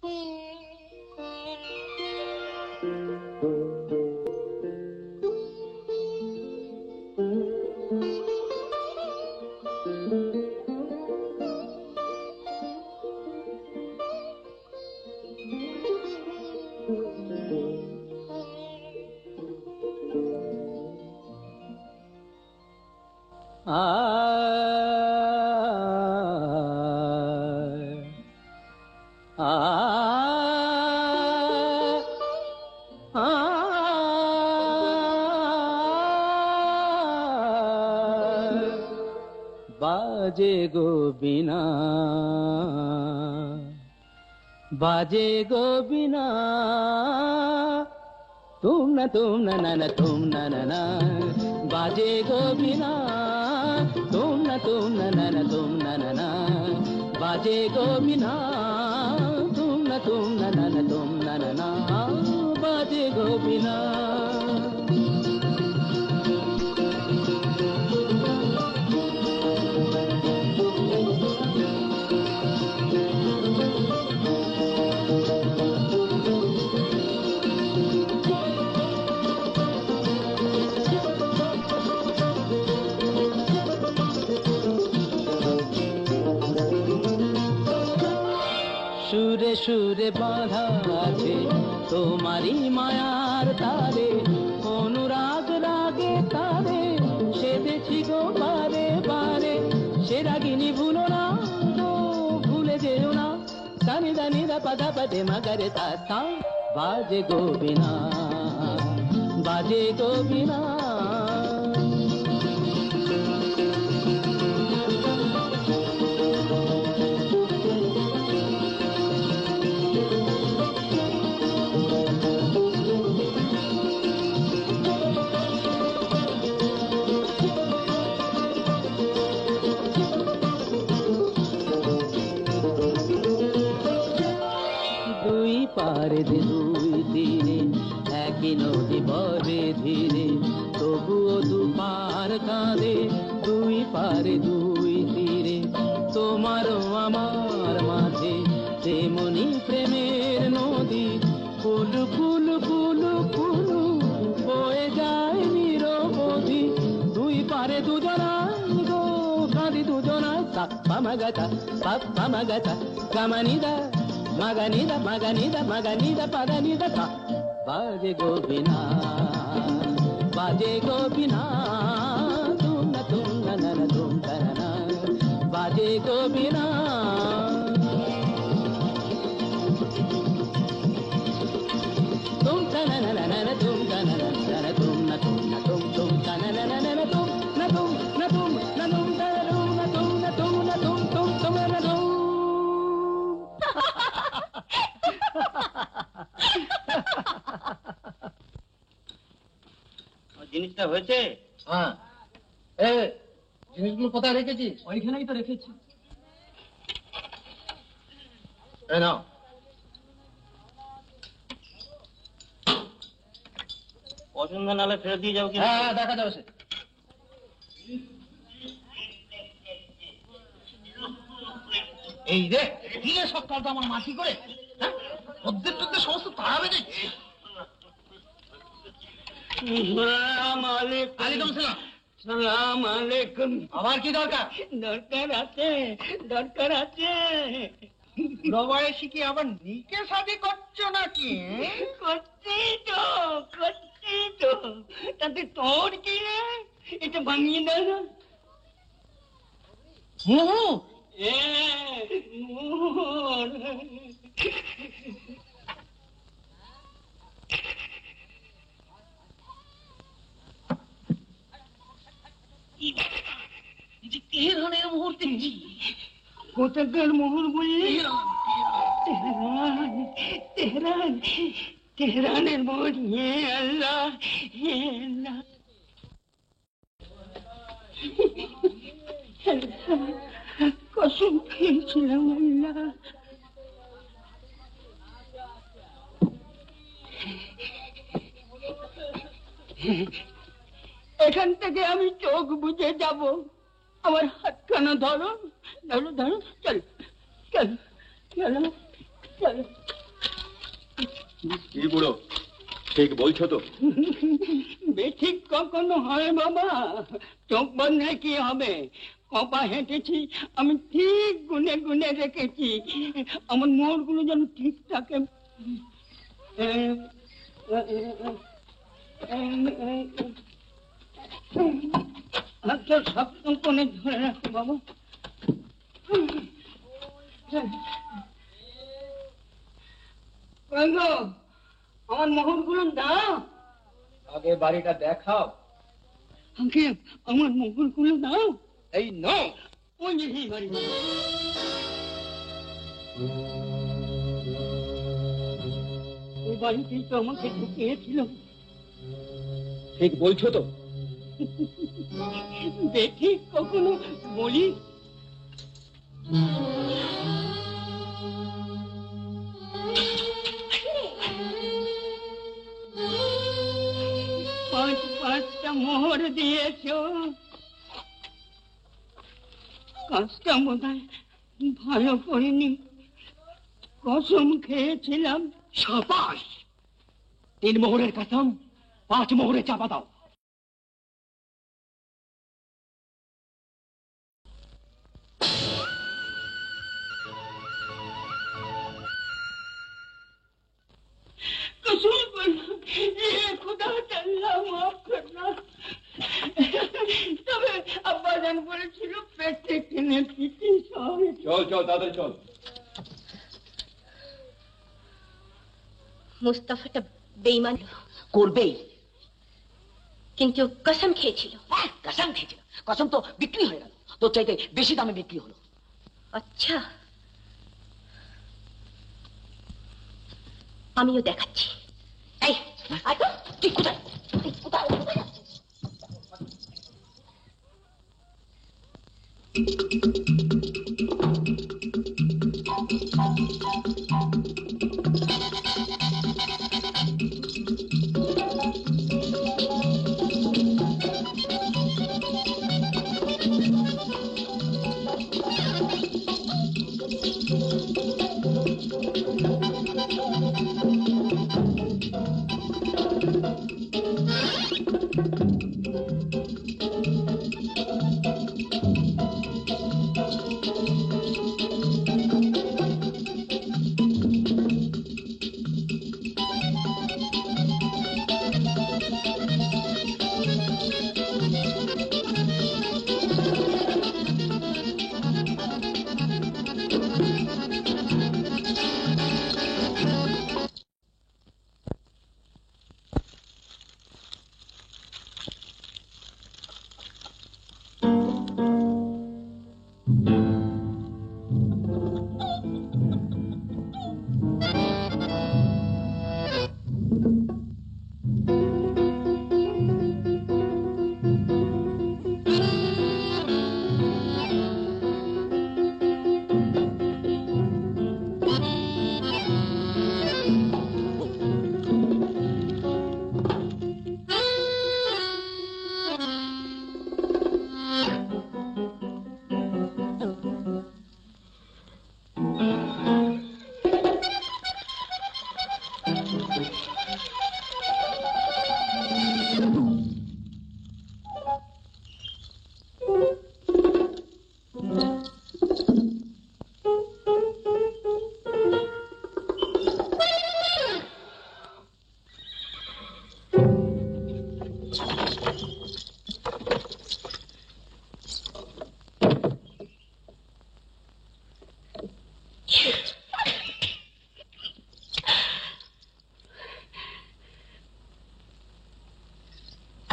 बाजे गो बिना, बाजे गो बिना, तुम न न तुम न बाजे गो बिना, तुम न तुम न बाजे गो बिना, तुम न तुम न बाजे गो बिना। সুরে সুরে বাঁধা আছে তোমারি মায়ার তারে, অনুরাগ রাগে তারে সেধেছি গো বারে বারে। সে রাগিনী ভুলো না গো, ভুলে যেও না, দানি দানি দা পাদা পাদে মাগারে তা তা। বাজে গো বিনা, বাজে গো বিনা। পারে দুই তীরে একই নদী বহে ধীরে, তবুও দুপার কাঁদে দুই পারে দুই তীরে। তোমারও আমার মাঝে তেমনি প্রেমের নদী, কুলু কুলু কুলু কুলু বয়ে যায় নিরবধি। দুই পারে দুজনা গো কাঁদি দুজনা, সাপ্পা মাগাতা পাপ্পা মাগাতা গামানিদা maganida maganida maganida paganida ta। बाजे गो बिना, बाजे गो बिना, तुम न तुम न बाजे गो बिना। तुम न न तुम न न तुम न तुम न तुम तुम न न तुम न तुम न तुम न तुम न तुम न तुम न तुम तुम तुम न तुम। জিনিসটা হয়েছে? হ্যাঁ। জিনিসগুলো কোথায় রেখেছিস? ওইখানেই তো রেখেছি। নাও। পছন্দ নালে ফেরত দিয়ে যাও কি? হ্যাঁ দেখা যাবে। সে এই রে দিলে সকাল তো আমার মাটি করে, হ্যাঁ মধ্যে মধ্যে সমস্ত তাড়া বেঁধেছে। সালাম আলাইকুম। আবার কি দরকার? দরকার আছে, দরকার আছে। বয়সী কি আবার নিকে শাদি করছো নাকি? করছি তো, করছি তো। তাতে তোর কি রে? এটা ভাঙিয়ে দাও না। মোহর তেহরানের মোহর দেখছি। কোথাকার মোহর বললি? তেহরান, তেহরানের মোহর। হে আল্লাহ, হে আল্লাহ। কসম খেয়েছিলাম আল্লাহ। এখান থেকে আমি চোখ বুজে যাব। আমার হাতখানা ধরো, ধরো ধরো, চলো চলো চলো চলো। কি বুড়ো, ঠিক বলছো তো? বেঠিক কখনো হয় বাবা? চোখ বন্ধে কি হবে? কপা হেঁটেছি, আমি ঠিক গুনে গুনে রেখেছি। আমার মোড়গুলো যেন ঠিক থাকে। শক্ত করে ধরে রাখো বাবা। আমার মোহরগুলো দাও। আগে বাড়িটা দেখাও। আগে আমার মোহরগুলো দাও। এই নাও। ওই যে এই বাড়ি। ওই বাড়িতেই তো আমাকে ঢুকিয়েছিল। ঠিক বলছো তো? দেখি কখনো বলি। পাঁচটা মোহর দিয়েছ। কাজটা বোধহয় ভালো করিনি, কসম খেয়েছিলাম। সাবাস! 3 মোহরের কসম, 5 মোহরে চাপা দাও। कसम खुदा अल्लाह माफ करना। তবে আব্বাজান বলেছিল পেটে কিনে পিটি সবাই। চল চল, তাড়াতাড়ি চল। মুস্তাফাটা বেঈমান করবেই, কিন্তু কসম খেয়েছিল। কসম খেয়েছিল, কসম তো বিক্রি হয়ে গেল, তোর চাইতে বেশি দামে বিক্রি হলো। আচ্ছা, আমিও দেখাচ্ছি। এই আয় তো, তুই কোথায় কোথায় কোথায় যাচ্ছিস?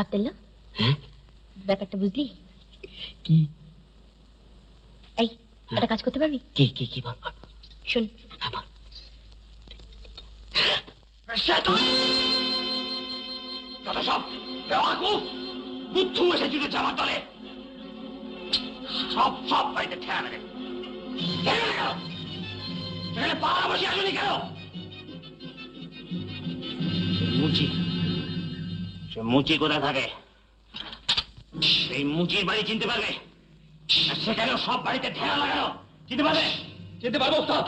আব্দুল্লাহ, ব্যাপারটা বুঝলি? কি? এই একটা কাজ করতে পারবি? কি কি কি বল? শোন। সব বেওয়াকুফ, বুদ্ধু এসেছিল জামার দলে। সব সব বাড়িতে ঠেয়া লাগে। কেন এখানে পাড়া বসে আসুনি কেন? মুচি, সে মুচি কোথায় থাকে? সেই মুচির বাড়ি চিনতে পারবে? আর সেখানেও সব বাড়িতে ঠেয়া লাগানো চিনতে পারবে? চিনতে পারবো ওস্তাদ।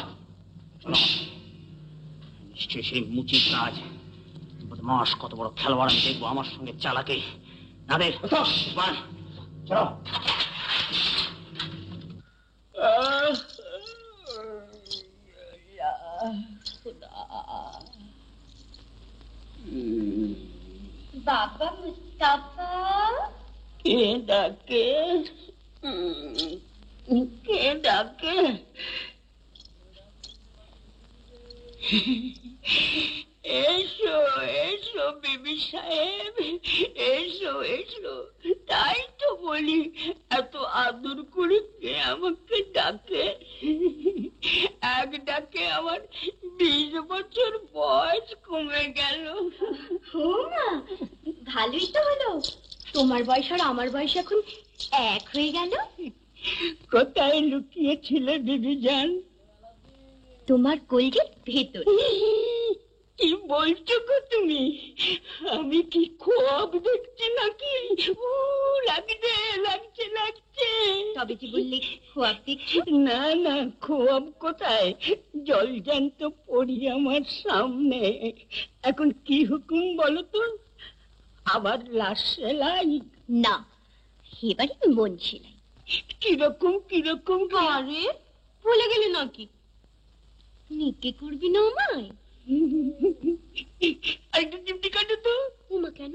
নিশ্চয়ই সেই মুচির কাজ। বদমাস কত বড় খেলোয়াড় আমি দেখবো আমার সঙ্গে চালাকে। নাদের উসমান, চলো। বাবা মুস্তাফা, কে ডাকে? কে ডাকে? এসো এসো বিবি সাহেব, এসো এসো। তাই তো বলি, এত আদর করে কে আমাকে ডাকে? এক ডাকে আমার 20 বছর বয়স কমে গেল। ও মা, ভালোই তো হলো। তোমার বয়স আর আমার বয়স এখন এক হয়ে গেল। কোথায় লুকিয়েছিলে বিবি জান? তোমার কলজের ভেতর। কি বলছো গো তুমি? আমি কি খোয়াব দেখছি নাকি? লাগছে লাগছে লাগছে। তবে কি বললে খোয়াব দেখছি? না না, খোয়াব কোথায়? জল জ্যান্ত পড়ি আমার সামনে। এখন কি হুকুম বলো তো? আবার লাশ সেলাই? না, এবারে মন সেলাই। কিরকম কিরকম? আরে ভুলে গেলে নাকি? নিকে করবি না আমায়? একটা চিমটি কাটো তো। উমা কেন?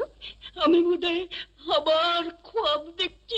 আমি বোধহয় আবার খোয়াব দেখছি।